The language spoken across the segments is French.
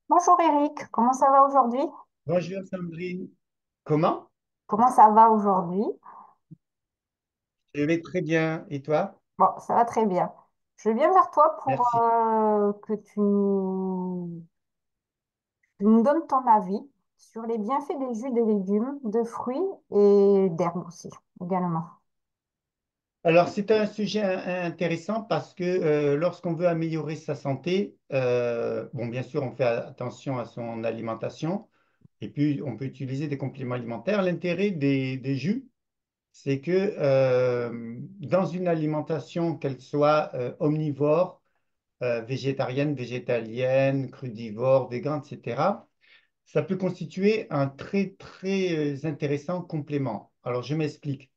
Bonjour Eric, comment ça va aujourd'hui? Bonjour Sandrine. Comment? Comment ça va aujourd'hui? Je vais très bien. Et toi? Bon, ça va très bien. Je viens vers toi pour Merci. que tu nous donnes ton avis sur les bienfaits des jus de légumes, de fruits et d'herbes aussi, également. Alors, c'est un sujet intéressant parce que lorsqu'on veut améliorer sa santé, bon, bien sûr, on fait attention à son alimentation et puis on peut utiliser des compléments alimentaires. L'intérêt des jus, c'est que dans une alimentation, qu'elle soit omnivore, végétarienne, végétalienne, crudivore, végane, etc., ça peut constituer un très, très intéressant complément. Alors, je m'explique.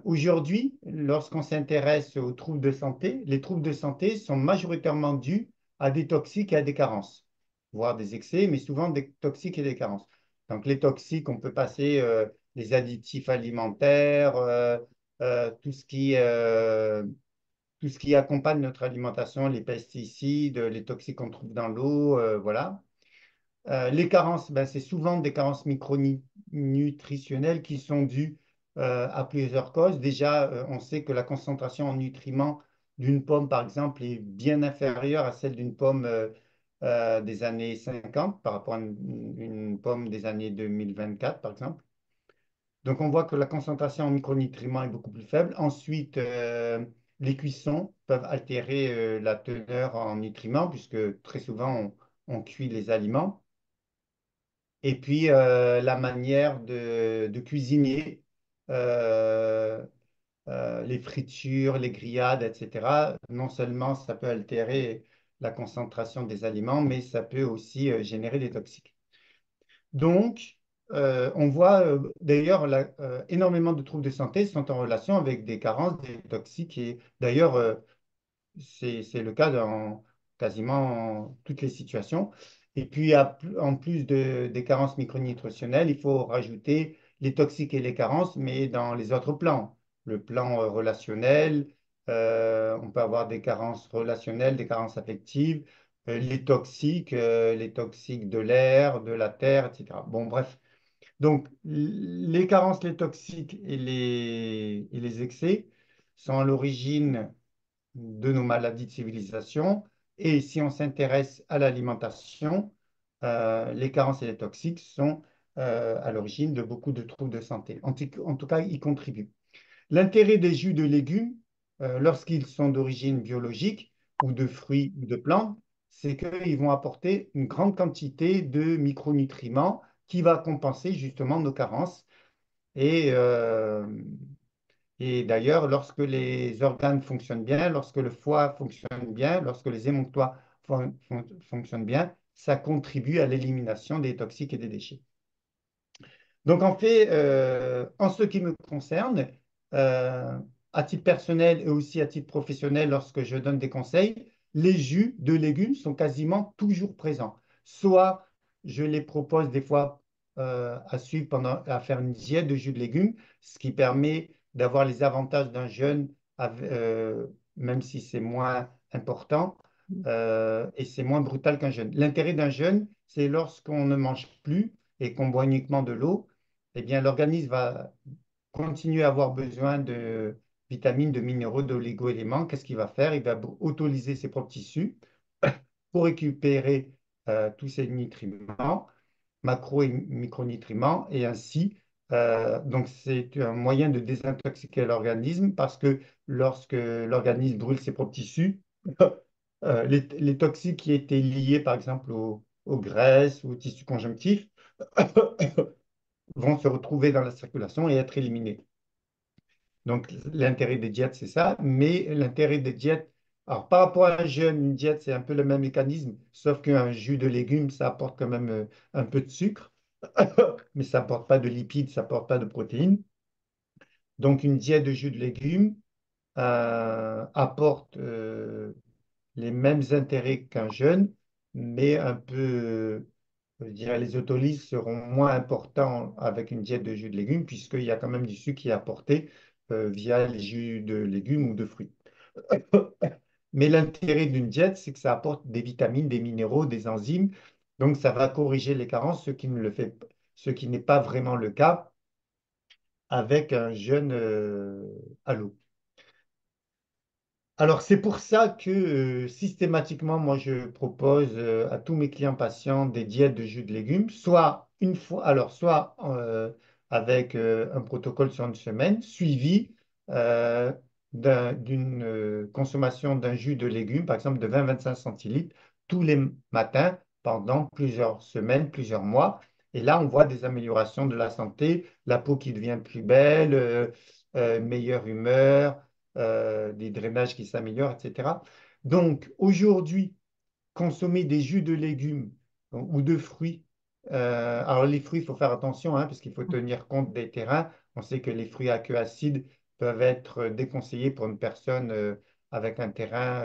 Aujourd'hui, lorsqu'on s'intéresse aux troubles de santé, les troubles de santé sont majoritairement dus à des toxiques et à des carences, voire des excès, mais souvent des toxiques et des carences. Donc, les toxiques, on peut passer les additifs alimentaires, tout ce qui accompagne notre alimentation, les pesticides, les toxiques qu'on trouve dans l'eau, voilà. Les carences, ben, c'est souvent des carences micronutritionnelles qui sont dues à plusieurs causes. Déjà, on sait que la concentration en nutriments d'une pomme, par exemple, est bien inférieure à celle d'une pomme des années 50 par rapport à une pomme des années 2024, par exemple. Donc, on voit que la concentration en micronutriments est beaucoup plus faible. Ensuite, les cuissons peuvent altérer la teneur en nutriments, puisque très souvent, on cuit les aliments. Et puis, la manière de cuisiner, euh, les fritures, les grillades, etc. Non seulement ça peut altérer la concentration des aliments, mais ça peut aussi générer des toxiques. Donc, on voit d'ailleurs énormément de troubles de santé sont en relation avec des carences, des toxiques. Et d'ailleurs, c'est le cas dans quasiment toutes les situations. Et puis, en plus des carences micronutritionnelles, il faut rajouter les toxiques et les carences, mais dans les autres plans. Le plan relationnel, on peut avoir des carences relationnelles, des carences affectives, les toxiques de l'air, de la terre, etc. Bon, bref. Donc, les carences, les toxiques et les excès sont à l'origine de nos maladies de civilisation. Et si on s'intéresse à l'alimentation, les carences et les toxiques sont à l'origine de beaucoup de troubles de santé. En tout cas, ils contribuent. L'intérêt des jus de légumes, lorsqu'ils sont d'origine biologique ou de fruits ou de plantes, c'est qu'ils vont apporter une grande quantité de micronutriments qui va compenser justement nos carences. Et, euh, et d'ailleurs, lorsque les organes fonctionnent bien, lorsque le foie fonctionne bien, lorsque les émonctoires fonctionnent bien, ça contribue à l'élimination des toxiques et des déchets. Donc, en fait, en ce qui me concerne, euh, à titre personnel et aussi à titre professionnel, lorsque je donne des conseils, les jus de légumes sont quasiment toujours présents. Soit je les propose des fois à suivre à faire une diète de jus de légumes, ce qui permet d'avoir les avantages d'un jeûne, même si c'est moins important et c'est moins brutal qu'un jeûne. L'intérêt d'un jeûne, c'est lorsqu'on ne mange plus et qu'on boit uniquement de l'eau, eh bien, l'organisme va continuer à avoir besoin de vitamines, de minéraux, d'oligo-éléments. Qu'est-ce qu'il va faire? Il va autolyser ses propres tissus pour récupérer tous ces nutriments, macro et micronutriments, et ainsi, donc c'est un moyen de désintoxiquer l'organisme parce que lorsque l'organisme brûle ses propres tissus, les toxiques qui étaient liés, par exemple, aux graisses ou aux tissus conjonctifs, vont se retrouver dans la circulation et être éliminés. Donc, l'intérêt des diètes, c'est ça. Mais l'intérêt des diètes, alors par rapport à un jeûne, une diète, c'est un peu le même mécanisme, sauf qu'un jus de légumes, ça apporte quand même un peu de sucre, mais ça apporte pas de lipides, ça apporte pas de protéines. Donc, une diète de jus de légumes apporte les mêmes intérêts qu'un jeûne, mais un peu, je dirais, les autolyses seront moins importants avec une diète de jus de légumes, puisqu'il y a quand même du sucre qui est apporté via les jus de légumes ou de fruits. Mais l'intérêt d'une diète, c'est que ça apporte des vitamines, des minéraux, des enzymes. Donc, ça va corriger les carences, ce qui n'est pas vraiment le cas avec un jeûne à l'eau. Alors, c'est pour ça que systématiquement, moi, je propose à tous mes clients patients des diètes de jus de légumes, soit une fois, alors soit avec un protocole sur une semaine, suivi euh, d'une consommation d'un jus de légumes, par exemple de 20-25 centilitres, tous les matins pendant plusieurs semaines, plusieurs mois. Et là, on voit des améliorations de la santé, la peau qui devient plus belle, meilleure humeur, des drainages qui s'améliorent, etc. Donc aujourd'hui, consommer des jus de légumes ou de fruits. Alors les fruits, il faut faire attention hein, parce qu'il faut tenir compte des terrains. On sait que les fruits à queue acide peuvent être déconseillés pour une personne avec un terrain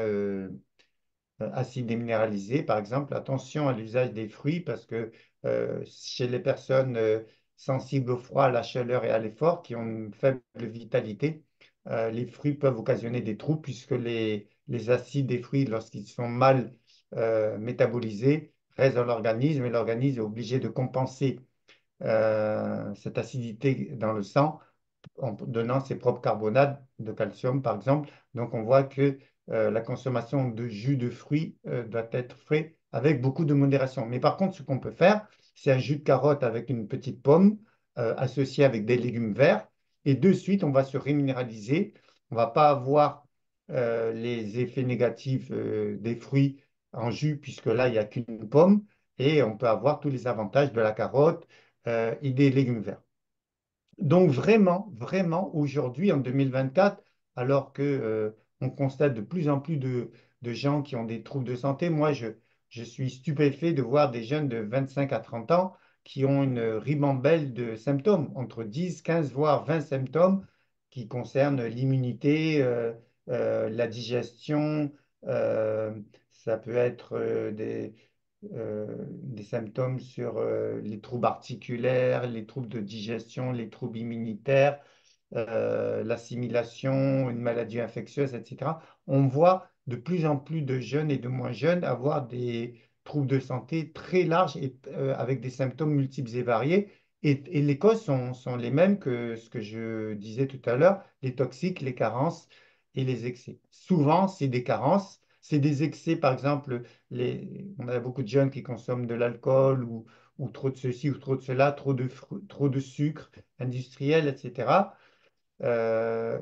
acide déminéralisé, par exemple. Attention à l'usage des fruits parce que chez les personnes sensibles au froid, à la chaleur et à l'effort, qui ont une faible vitalité, les fruits peuvent occasionner des troubles puisque les acides des fruits, lorsqu'ils sont mal métabolisés, restent dans l'organisme et l'organisme est obligé de compenser cette acidité dans le sang en donnant ses propres carbonates de calcium, par exemple. Donc, on voit que la consommation de jus de fruits doit être fait avec beaucoup de modération. Mais par contre, ce qu'on peut faire, c'est un jus de carotte avec une petite pomme associée avec des légumes verts. Et de suite, on va se reminéraliser. On ne va pas avoir les effets négatifs des fruits en jus, puisque là, il n'y a qu'une pomme. Et on peut avoir tous les avantages de la carotte et des légumes verts. Donc vraiment, vraiment, aujourd'hui, en 2024, alors que, on constate de plus en plus de gens qui ont des troubles de santé, je suis stupéfait de voir des jeunes de 25 à 30 ans qui ont une ribambelle de symptômes, entre 10, 15, voire 20 symptômes qui concernent l'immunité, la digestion, euh, ça peut être des symptômes sur les troubles articulaires, les troubles de digestion, les troubles immunitaires, l'assimilation, une maladie infectieuse, etc. On voit de plus en plus de jeunes et de moins jeunes avoir des troubles de santé très larges et avec des symptômes multiples et variés. Et les causes sont les mêmes que ce que je disais tout à l'heure, les toxiques, les carences et les excès. Souvent, c'est des carences, c'est des excès, par exemple, on a beaucoup de jeunes qui consomment de l'alcool ou trop de ceci ou trop de cela, trop de sucre industriel, etc.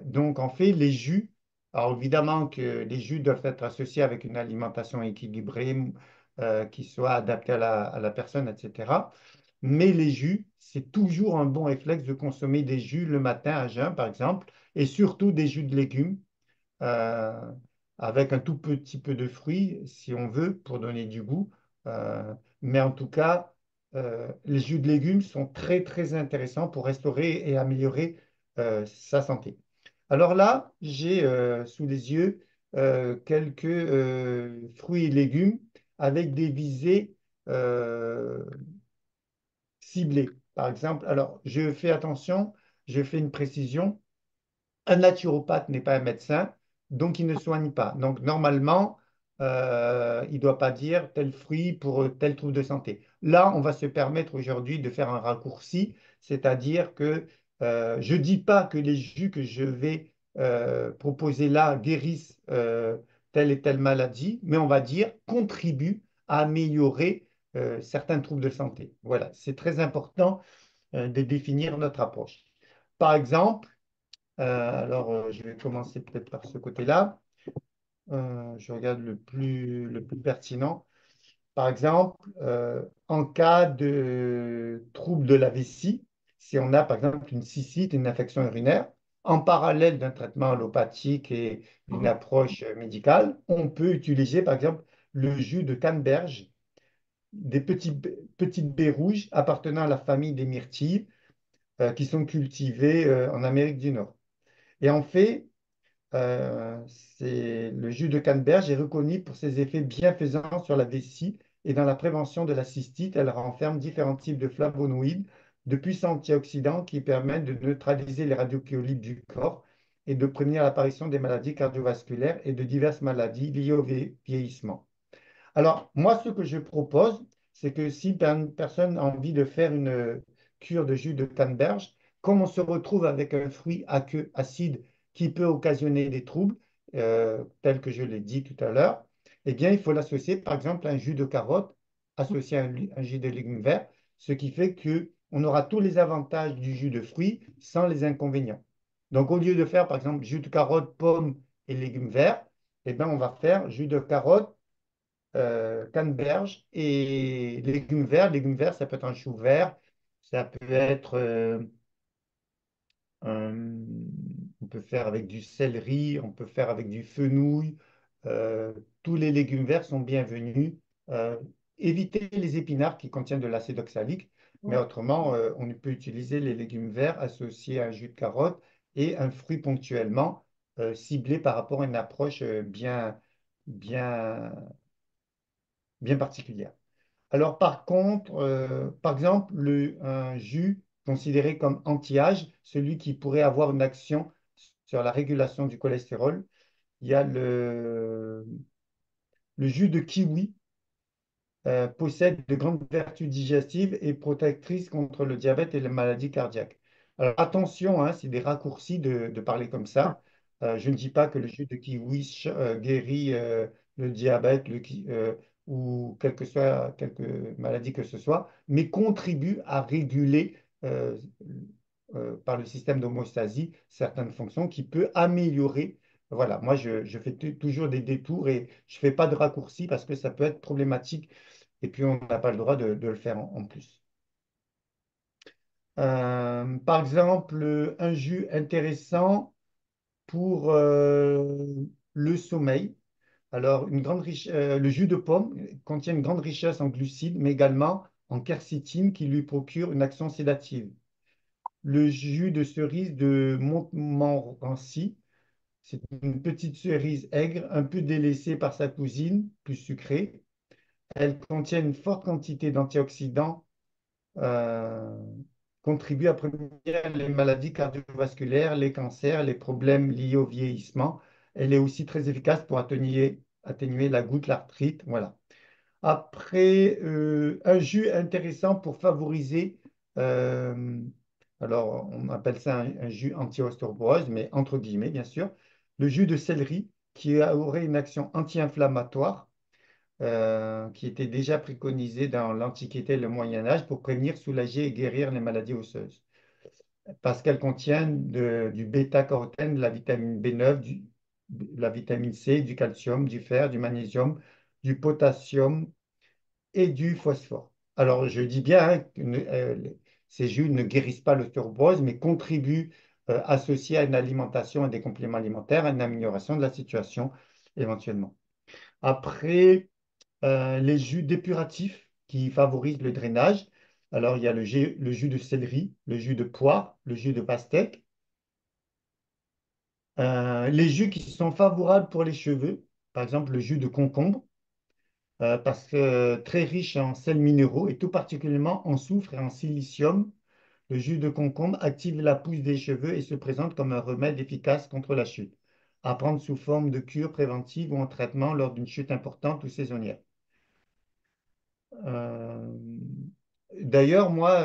Donc, en fait, les jus, alors évidemment que les jus doivent être associés avec une alimentation équilibrée, qui soit adaptée à la personne, etc. Mais les jus, c'est toujours un bon réflexe de consommer des jus le matin à jeun, par exemple, et surtout des jus de légumes euh, avec un tout petit peu de fruits, si on veut, pour donner du goût. Euh, mais en tout cas, les jus de légumes sont très, très intéressants pour restaurer et améliorer sa santé. Alors là, j'ai sous les yeux quelques fruits et légumes avec des visées ciblées. Par exemple, alors je fais attention, je fais une précision. Un naturopathe n'est pas un médecin, donc il ne soigne pas. Donc normalement, il ne doit pas dire tel fruit pour tel trouble de santé. Là, on va se permettre aujourd'hui de faire un raccourci, c'est-à-dire que je ne dis pas que les jus que je vais proposer là guérissent telle et telle maladie, mais on va dire contribuent à améliorer certains troubles de santé. Voilà, c'est très important de définir notre approche. Par exemple, je vais commencer peut-être par ce côté-là. Je regarde le plus pertinent. Par exemple, en cas de trouble de la vessie, si on a par exemple une cystite, une infection urinaire, en parallèle d'un traitement allopathique et d'une approche médicale, on peut utiliser par exemple le jus de canneberge, petites baies rouges appartenant à la famille des myrtilles qui sont cultivées en Amérique du Nord. Et en fait, euh, le jus de canneberge est reconnu pour ses effets bienfaisants sur la vessie et dans la prévention de la cystite. Elle renferme différents types de flavonoïdes, de puissants antioxydants qui permettent de neutraliser les radicaux libres du corps et de prévenir l'apparition des maladies cardiovasculaires et de diverses maladies liées au vieillissement. Alors, moi, ce que je propose, c'est que si une personne a envie de faire une cure de jus de canneberge, comme on se retrouve avec un fruit aqueux acide qui peut occasionner des troubles, tels que je l'ai dit tout à l'heure, eh bien, il faut l'associer, par exemple, à un jus de carotte associé à un jus de légumes verts, ce qui fait que on aura tous les avantages du jus de fruits sans les inconvénients. Donc, au lieu de faire, par exemple, jus de carotte, pommes et légumes verts, eh bien, on va faire jus de carotte canneberge et légumes verts. Légumes verts, ça peut être un chou vert, ça peut être, on peut faire avec du céleri, on peut faire avec du fenouil. Tous les légumes verts sont bienvenus. Euh, Évitez les épinards qui contiennent de l'acide oxalique, mais Oui. autrement, on peut utiliser les légumes verts associés à un jus de carotte et un fruit ponctuellement, ciblé par rapport à une approche bien, bien particulière. Alors, par contre, par exemple, un jus considéré comme anti-âge, celui qui pourrait avoir une action sur la régulation du cholestérol, il y a le jus de kiwi possède de grandes vertus digestives et protectrices contre le diabète et les maladies cardiaques. Alors, attention, hein, c'est des raccourcis de parler comme ça. Je ne dis pas que le jus de kiwi guérit le diabète ou quelque maladie que ce soit, mais contribue à réguler par le système d'homéostasie certaines fonctions qui peut améliorer. Voilà, moi je fais toujours des détours et je ne fais pas de raccourcis parce que ça peut être problématique et puis on n'a pas le droit de le faire en plus. Par exemple, un jus intéressant pour le sommeil. Alors, le jus de pomme contient une grande richesse en glucides, mais également en quercétine qui lui procure une action sédative. Le jus de cerise de Montmorency, c'est une petite cerise aigre, un peu délaissée par sa cousine, plus sucrée. Elle contient une forte quantité d'antioxydants euh, contribue à prévenir les maladies cardiovasculaires, les cancers, les problèmes liés au vieillissement. Elle est aussi très efficace pour atténuer la goutte, l'arthrite. Voilà. Après, un jus intéressant pour favoriser, euh, alors on appelle ça un jus anti-ostéoporose, mais entre guillemets, bien sûr, le jus de céleri qui aurait une action anti-inflammatoire qui était déjà préconisé dans l'Antiquité et le Moyen Âge pour prévenir, soulager et guérir les maladies osseuses. Parce qu'elles contiennent du bêta-carotène, de la vitamine B9, la vitamine C, du calcium, du fer, du magnésium, du potassium et du phosphore. Alors, je dis bien hein, que ces jus ne guérissent pas l'ostéoporose, mais contribuent, associés à une alimentation et des compléments alimentaires, à une amélioration de la situation éventuellement. Après, les jus dépuratifs qui favorisent le drainage. Alors, il y a le jus de céleri, le jus de poire, le jus de pastèque. Les jus qui sont favorables pour les cheveux, par exemple le jus de concombre, parce que très riche en sels minéraux et tout particulièrement en soufre et en silicium. Le jus de concombre active la pousse des cheveux et se présente comme un remède efficace contre la chute, à prendre sous forme de cure préventive ou en traitement lors d'une chute importante ou saisonnière. Euh, D'ailleurs, moi,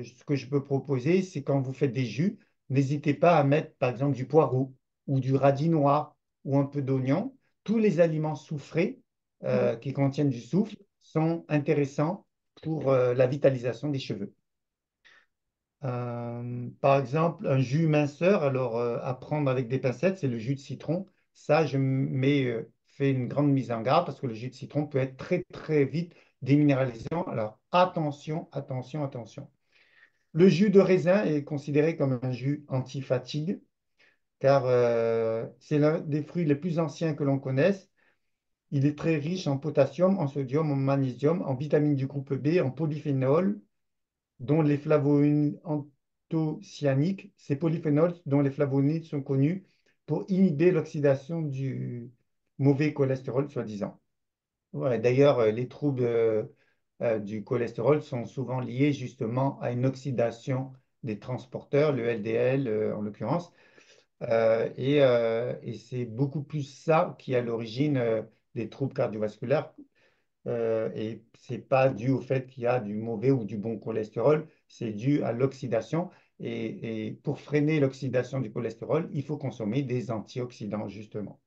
ce que je peux proposer, c'est quand vous faites des jus, n'hésitez pas à mettre, par exemple, du poireau ou du radis noir ou un peu d'oignon. Tous les aliments soufrés Oui. qui contiennent du soufre sont intéressants pour la vitalisation des cheveux. Par exemple, un jus minceur, alors à prendre avec des pincettes, c'est le jus de citron. Ça, fais une grande mise en garde parce que le jus de citron peut être très, très vite déminéralisant. Alors, attention, attention, attention. Le jus de raisin est considéré comme un jus anti-fatigue car c'est l'un des fruits les plus anciens que l'on connaisse. Il est très riche en potassium, en sodium, en magnésium, en vitamines du groupe B, en polyphénol dont les flavonoïdes anthocyaniniques, ces polyphénols dont les flavonoïdes sont connus pour inhiber l'oxydation du mauvais cholestérol, soi-disant. Ouais, d'ailleurs, les troubles du cholestérol sont souvent liés justement à une oxydation des transporteurs, le LDL en l'occurrence. Et c'est beaucoup plus ça qui est à l'origine des troubles cardiovasculaires. Et c'est pas dû au fait qu'il y a du mauvais ou du bon cholestérol, c'est dû à l'oxydation. Et pour freiner l'oxydation du cholestérol, il faut consommer des antioxydants, justement.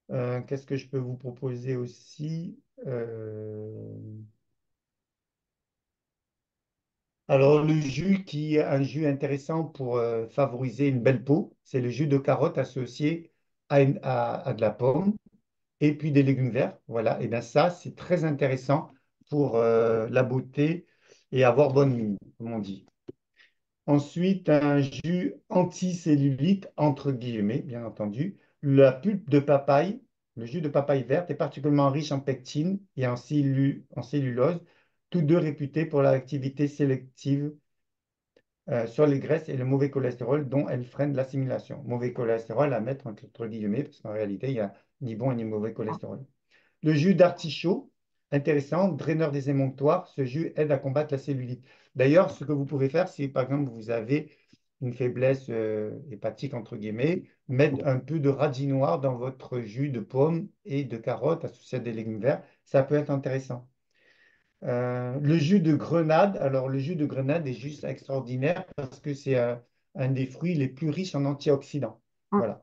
Qu'est-ce que je peux vous proposer aussi? Euh, Alors, le jus qui est un jus intéressant pour favoriser une belle peau, c'est le jus de carotte associé à de la pomme et puis des légumes verts. Voilà, et bien ça, c'est très intéressant pour la beauté et avoir bonne mine, comme on dit. Ensuite, un jus anticellulite, entre guillemets, bien entendu. La pulpe de papaye, le jus de papaye verte est particulièrement riche en pectine et en cellulose, tous deux réputés pour leur activité sélective sur les graisses et le mauvais cholestérol dont elles freinent l'assimilation. Mauvais cholestérol à mettre entre guillemets, parce qu'en réalité, il n'y a ni bon ni mauvais cholestérol. Le jus d'artichaut, intéressant, draineur des émonctoires, ce jus aide à combattre la cellulite. D'ailleurs, ce que vous pouvez faire, si par exemple vous avez une faiblesse hépatique, entre guillemets, mettre un peu de radis noir dans votre jus de pomme et de carotte associé à des légumes verts, ça peut être intéressant. Le jus de grenade, alors le jus de grenade est juste extraordinaire parce que c'est un des fruits les plus riches en antioxydants. Mm. Voilà.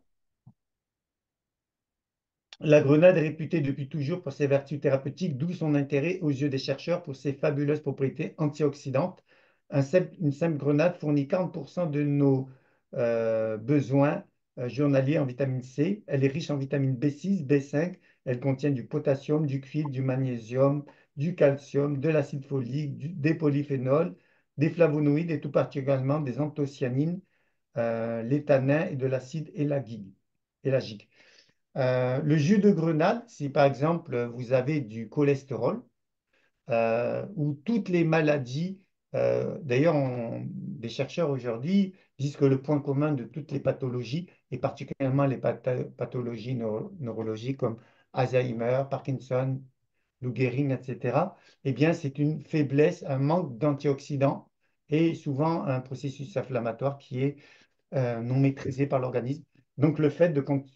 La grenade est réputée depuis toujours pour ses vertus thérapeutiques, d'où son intérêt aux yeux des chercheurs pour ses fabuleuses propriétés antioxydantes. Une simple grenade fournit 40% de nos besoins journaliers en vitamine C. Elle est riche en vitamine B6, B5. Elle contient du potassium, du cuivre, du magnésium, du calcium, de l'acide folique, des polyphénols, des flavonoïdes et tout particulièrement des anthocyanines, les tanins et de l'acide élagique. Le jus de grenade, si par exemple vous avez du cholestérol ou toutes les maladies, d'ailleurs des chercheurs aujourd'hui disent que le point commun de toutes les pathologies, et particulièrement les pathologies neurologiques comme Alzheimer, Parkinson, Lou Gehrig, etc., eh bien c'est une faiblesse, un manque d'antioxydants et souvent un processus inflammatoire qui est non maîtrisés par l'organisme. Donc, le fait,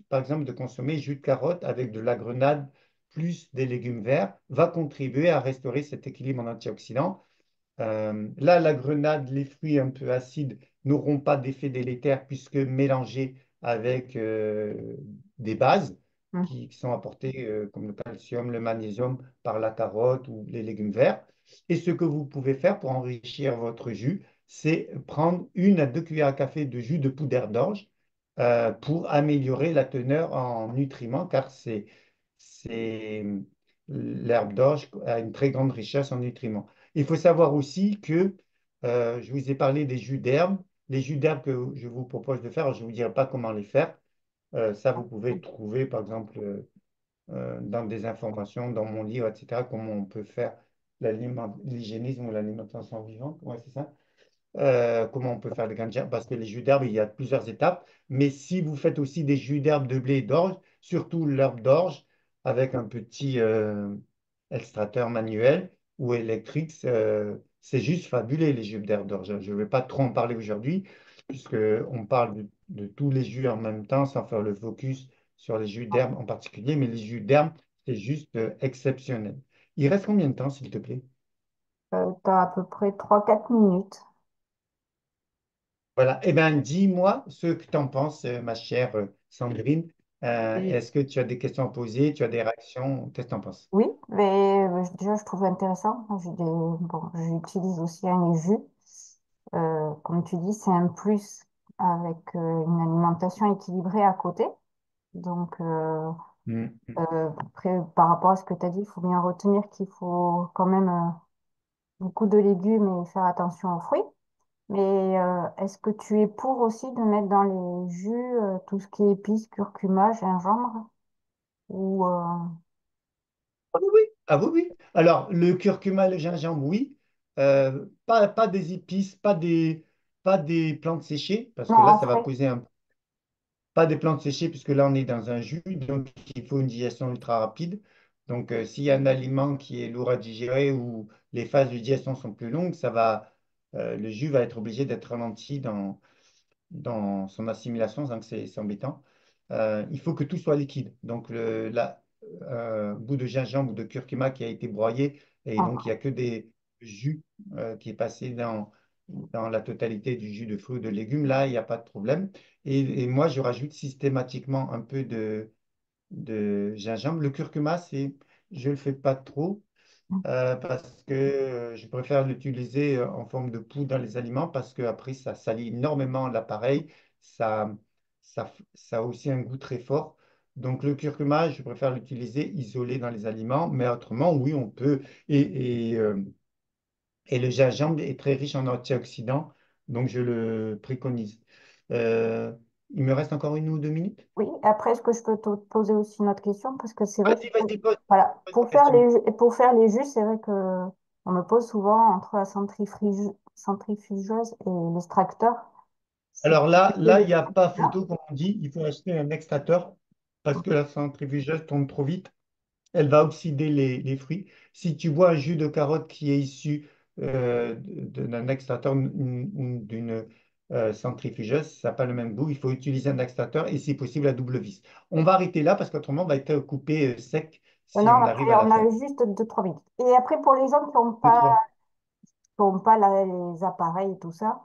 par exemple, de consommer jus de carotte avec de la grenade plus des légumes verts va contribuer à restaurer cet équilibre en antioxydants. Là, la grenade, les fruits un peu acides n'auront pas d'effet délétère puisque mélangés avec des bases Mm. qui sont apportées comme le calcium, le magnésium par la carotte ou les légumes verts. Et ce que vous pouvez faire pour enrichir votre jus, c'est prendre 1 à 2 cuillères à café de jus de poudre d'orge pour améliorer la teneur en nutriments car c'est, l'herbe d'orge a une très grande richesse en nutriments. Il faut savoir aussi que je vous ai parlé des jus d'herbe. Les jus d'herbe que je vous propose de faire, je ne vous dirai pas comment les faire. Ça, vous pouvez trouver, par exemple, dans des informations, dans mon livre, etc., comment on peut faire l'hygiénisme ou l'alimentation vivante. Ouais, c'est ça. Comment on peut faire les graines de germe, parce que les jus d'herbe, il y a plusieurs étapes. Mais si vous faites aussi des jus d'herbe de blé et d'orge, surtout l'herbe d'orge, avec un petit extracteur manuel ou électrique, c'est juste fabuleux les jus d'herbe d'orge. Je ne vais pas trop en parler aujourd'hui, puisqu'on parle de tous les jus en même temps, sans faire le focus sur les jus d'herbe en particulier. Mais les jus d'herbe, c'est juste exceptionnel. Il reste combien de temps, s'il te plaît? T'as à peu près 3 4 minutes. Voilà. Eh bien, dis-moi ce que tu en penses, ma chère Sandrine. Oui, Est-ce que tu as des questions à poser? Tu as des réactions? Qu'est-ce que tu en penses? oui, mais déjà, je trouve intéressant. Bon, j'utilise aussi un jus. Comme tu dis, c'est un plus avec une alimentation équilibrée à côté. Donc, Mm. après, par rapport à ce que tu as dit, il faut bien retenir qu'il faut quand même beaucoup de légumes et faire attention aux fruits. Mais est-ce que tu es pour aussi de mettre dans les jus tout ce qui est épices, curcuma, gingembre ou Ah oui, oui. Ah oui, oui. Alors, le curcuma, le gingembre, oui. Pas des épices, pas des plantes séchées, parce non, que là, en ça va frais? poser un. Pas des plantes séchées, puisque là, on est dans un jus, donc il faut une digestion ultra rapide. Donc, s'il y a un aliment qui est lourd à digérer ou les phases de digestion sont plus longues, le jus va être obligé d'être ralenti dans son assimilation, donc c'est embêtant. Il faut que tout soit liquide. Donc, bout de gingembre ou de curcuma qui a été broyé, et donc il n'y a que des jus qui est passé dans la totalité du jus de fruits ou de légumes. Là, il n'y a pas de problème. Et moi, je rajoute systématiquement un peu de gingembre. Le curcuma, je ne le fais pas trop parce que je préfère l'utiliser en forme de poudre dans les aliments parce qu'après, ça salit énormément l'appareil. Ça, ça a aussi un goût très fort. Donc, le curcuma, je préfère l'utiliser isolé dans les aliments, mais autrement, oui, on peut. Et le gingembre est très riche en antioxydants, donc je le préconise. Euh, il me reste encore 1 ou 2 minutes. Oui, après, est-ce que je peux te poser aussi une autre question? Parce que c'est vrai que Vas-y, vas-y, pose, voilà, pose ta question. pour faire les jus, c'est vrai que on me pose souvent entre la centrifugeuse et l'extracteur. C'est Alors là, il n'y a pas bien. photo, comme on dit. Il faut acheter un extracteur parce que la centrifugeuse tourne trop vite. Elle va oxyder les fruits. Si tu bois un jus de carotte qui est issu d'un extracteur ou d'une centrifugeuse, ça n'a pas le même goût. Il faut utiliser un extracteur et si possible à double vis. On va arrêter là parce qu'autrement, on va être coupé sec si Non, on après, arrive à la on a fin. juste 2-3 minutes. Et après, pour les gens Deux, trois. qui ont pas les appareils et tout ça,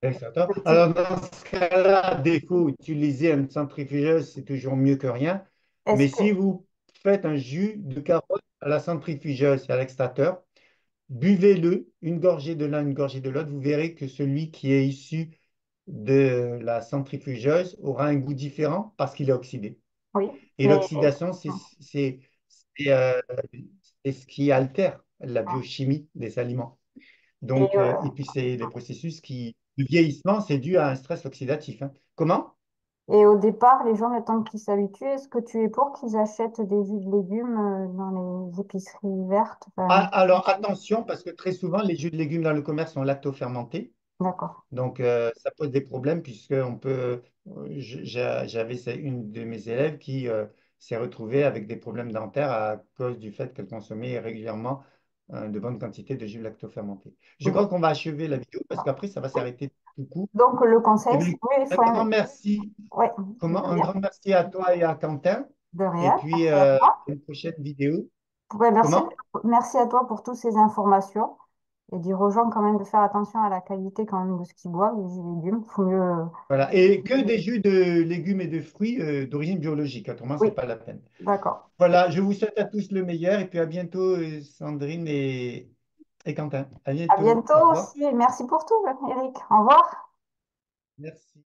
Extracteur. le type, Alors, dans ce cas-là, à défaut, utiliser une centrifugeuse, c'est toujours mieux que rien. est-ce Mais que, si vous faites un jus de carotte à la centrifugeuse et à l'extracteur, buvez-le, une gorgée de l'un, une gorgée de l'autre, vous verrez que celui qui est issu de la centrifugeuse aura un goût différent parce qu'il est oxydé. oui, Et mais l'oxydation, c'est, euh, c'est ce qui altère la biochimie des aliments. et, Donc, et puis, c'est les processus le vieillissement, c'est dû à un stress oxydatif, hein. Comment? et au départ, les gens, le temps qu'ils s'habituent, est-ce que tu es pour qu'ils achètent des jus de légumes dans les épiceries vertes? Ah, Enfin, alors, attention, parce que très souvent, les jus de légumes dans le commerce sont lactofermentés. d'accord. Donc, ça pose des problèmes puisque on peut. J'avais une de mes élèves qui s'est retrouvée avec des problèmes dentaires à cause du fait qu'elle consommait régulièrement de bonnes quantités de jus lactofermentés. Je crois Donc, qu'on va achever la vidéo parce qu'après, ça va oui. s'arrêter tout court. Donc, le Eh conseil, bien, c'est oui, il un faut grand merci, ouais, un grand merci à toi et à Quentin. de Et rien. puis, Merci à toi. une prochaine vidéo. Ouais, Comment? merci à toi pour toutes ces informations et dire aux gens quand même de faire attention à la qualité quand même de ce qu'ils boivent, les jus et légumes. Faut mieux. Voilà. Et que des jus de légumes et de fruits d'origine biologique. Autrement, Oui, c'est pas la peine. d'accord. Voilà, je vous souhaite à tous le meilleur et puis à bientôt, Sandrine et Quentin. À À bientôt. bientôt Au revoir. aussi. Merci pour tout, Eric. Au revoir. Merci.